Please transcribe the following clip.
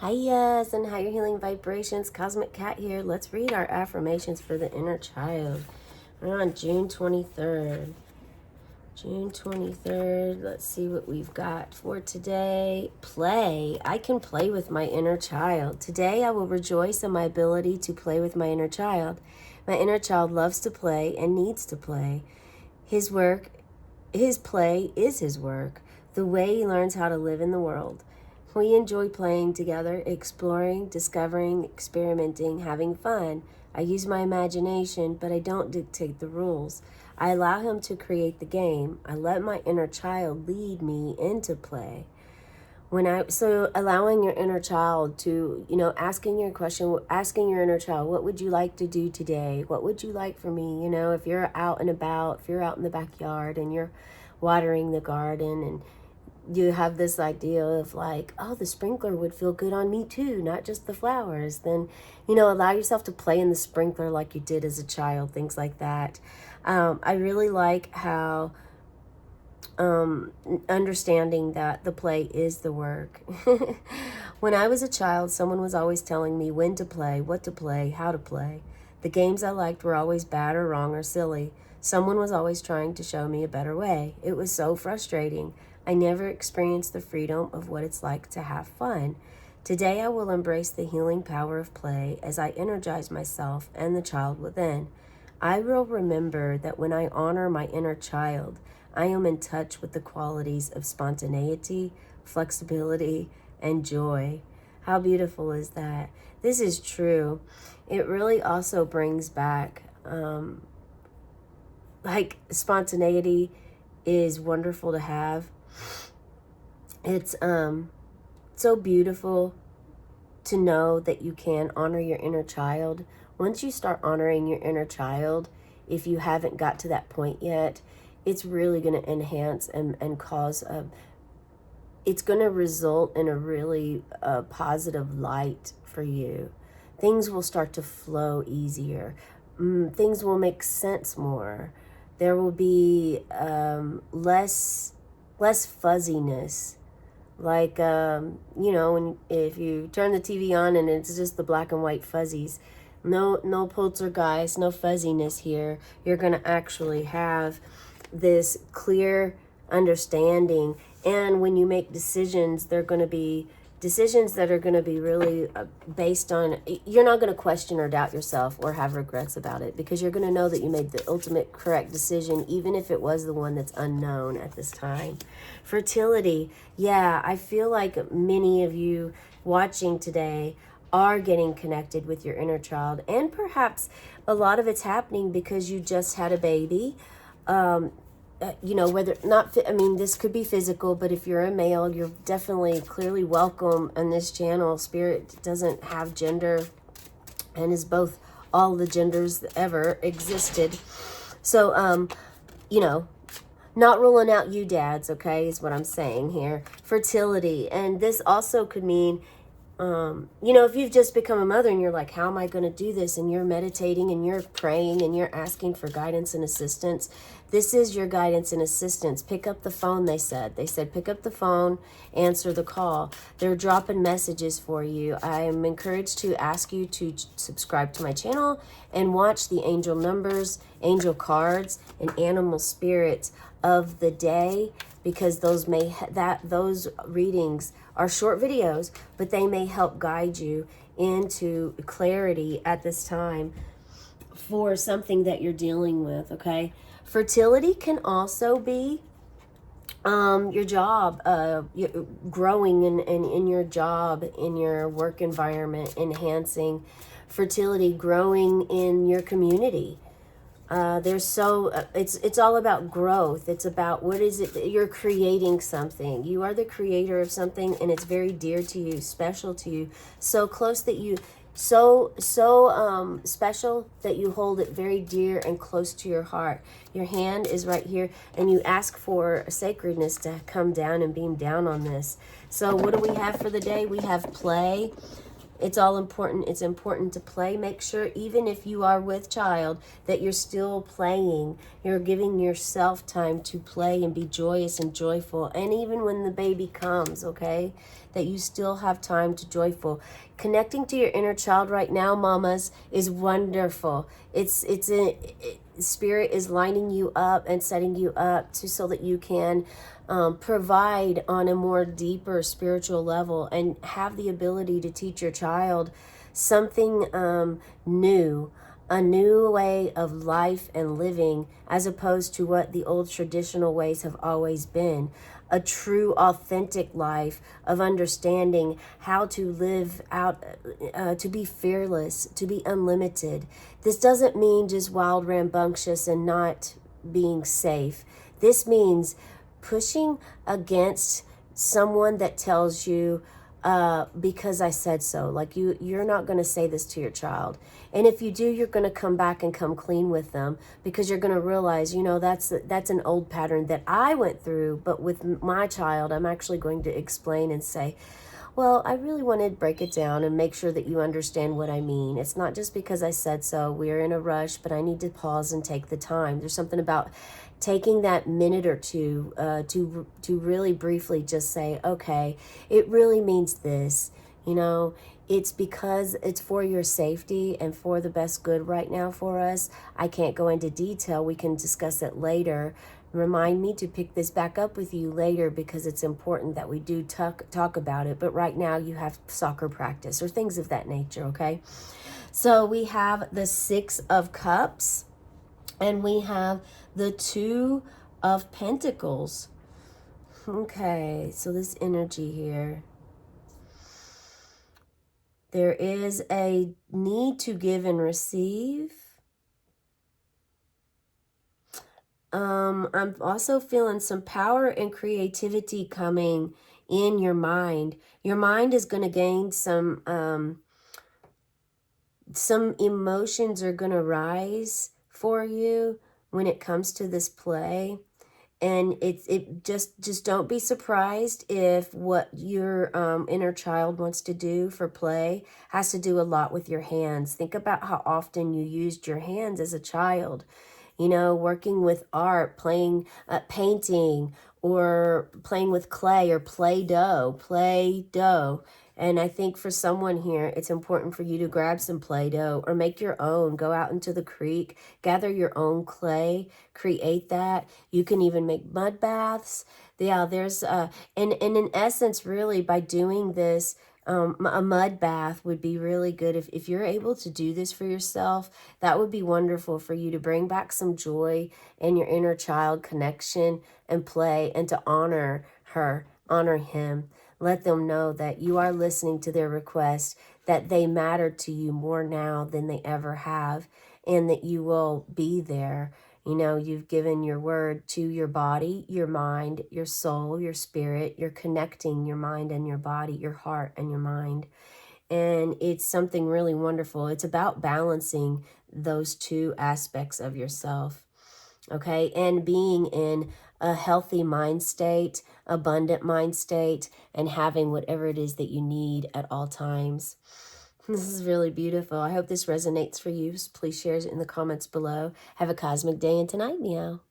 Hi, yes, and higher healing vibrations. Cosmic Cat here. Let's read our affirmations for the inner child. We're on June 23rd. June 23rd. Let's see what we've got for today. Play. I can play with my inner child. Today, I will rejoice in my ability to play with my inner child. My inner child loves to play and needs to play. His play is his work, the way he learns how to live in the world. We enjoy playing together, exploring, discovering, experimenting, having fun. I use my imagination, but I don't dictate the rules. I allow him to create the game. I let my inner child lead me into play. So allowing your inner child to, asking your question, asking your inner child, what would you like to do today? What would you like for me? If you're out and about, if you're out in the backyard and you're watering the garden and you have this idea of like, oh, the sprinkler would feel good on me too, not just the flowers, then, allow yourself to play in the sprinkler like you did as a child, things like that. I really like how understanding that the play is the work. When I was a child, someone was always telling me when to play, what to play, how to play. The games I liked were always bad or wrong or silly. Someone was always trying to show me a better way. It was so frustrating. I never experienced the freedom of what it's like to have fun. Today, I will embrace the healing power of play as I energize myself and the child within. I will remember that when I honor my inner child, I am in touch with the qualities of spontaneity, flexibility, and joy. How beautiful is that? This is true. It really also brings back, spontaneity is wonderful to have. It's so beautiful to know that you can honor your inner child. Once you start honoring your inner child, if you haven't got to that point yet, it's really going to enhance and cause it's going to result in a really positive light for you. Things will start to flow easier. Things will make sense more. There will be less fuzziness. Like, if you turn the TV on and it's just the black and white fuzzies, no poltergeist, no fuzziness here. You're going to actually have this clear understanding. And when you make decisions, they're going to be decisions that are going to be really based on, you're not going to question or doubt yourself or have regrets about it, because you're going to know that you made the ultimate correct decision, even if it was the one that's unknown at this time. Fertility. Yeah, I feel like many of you watching today are getting connected with your inner child, and perhaps a lot of it's happening because you just had a baby. Whether not, this could be physical, but if you're a male, you're definitely clearly welcome on this channel. Spirit doesn't have gender and is both all the genders that ever existed. So, not ruling out you dads, okay, is what I'm saying here. Fertility. And this also could mean, if you've just become a mother and you're like, how am I going to do this? And you're meditating and you're praying and you're asking for guidance and assistance. This is your guidance and assistance. Pick up the phone, they said. They said, pick up the phone, answer the call. They're dropping messages for you. I am encouraged to ask you to subscribe to my channel and watch the angel numbers, angel cards, and animal spirits of the day, because those readings are short videos, but they may help guide you into clarity at this time for something that you're dealing with, okay? Fertility can also be your job, growing in your job, in your work environment, enhancing fertility, growing in your community. It's all about growth. It's about, what is it that you're creating? Something. You are the creator of something, and it's very dear to you, special to you, so close that you, so special that you hold it very dear and close to your heart. Your hand is right here, and you ask for sacredness to come down and beam down on this. So what do we have for the day? We have play. It's all important. It's important to play. Make sure, even if you are with child, that you're still playing. You're giving yourself time to play and be joyous and joyful. And even when the baby comes, okay, that you still have time to joyful. Connecting to your inner child right now, mamas, is wonderful. Spirit is lining you up and setting you up so that you can provide on a more deeper spiritual level and have the ability to teach your child something new, a new way of life and living, as opposed to what the old traditional ways have always been. A true, authentic life of understanding how to live out, to be fearless, to be unlimited. This doesn't mean just wild, rambunctious, and not being safe. This means pushing against someone that tells you, because I said so. Like you're not going to say this to your child. And if you do, you're going to come back and come clean with them, because you're going to realize, that's an old pattern that I went through. But with my child, I'm actually going to explain and say, well, I really want to break it down and make sure that you understand what I mean. It's not just because I said so. We're in a rush, but I need to pause and take the time. There's something about taking that minute or two to really briefly just say, okay, it really means this. It's because it's for your safety and for the best good right now for us. I can't go into detail. We can discuss it later. Remind me to pick this back up with you later, because it's important that we do talk about it. But right now you have soccer practice or things of that nature, okay? So we have the 6 of Cups and we have the 2 of Pentacles. Okay, so this energy here. There is a need to give and receive. I'm also feeling some power and creativity coming in your mind. Your mind is going to gain some emotions are going to rise for you when it comes to this play. And it just don't be surprised if what your inner child wants to do for play has to do a lot with your hands. Think about how often you used your hands as a child. Working with art, playing, painting, or playing with clay or Play-Doh. And I think for someone here, it's important for you to grab some Play-Doh or make your own. Go out into the creek, gather your own clay, create that. You can even make mud baths. Yeah, there's, and in essence, really, by doing this, a mud bath would be really good. If you're able to do this for yourself, that would be wonderful for you to bring back some joy in your inner child connection and play, and to honor her, honor him. Let them know that you are listening to their request, that they matter to you more now than they ever have, and that you will be there. You've given your word to your body, your mind, your soul, your spirit. You're connecting your mind and your body, your heart and your mind. And it's something really wonderful. It's about balancing those 2 aspects of yourself, okay? And being in a healthy mind state, abundant mind state, and having whatever it is that you need at all times. This is really beautiful. I hope this resonates for you. Please share it in the comments below. Have a cosmic day and tonight, meow.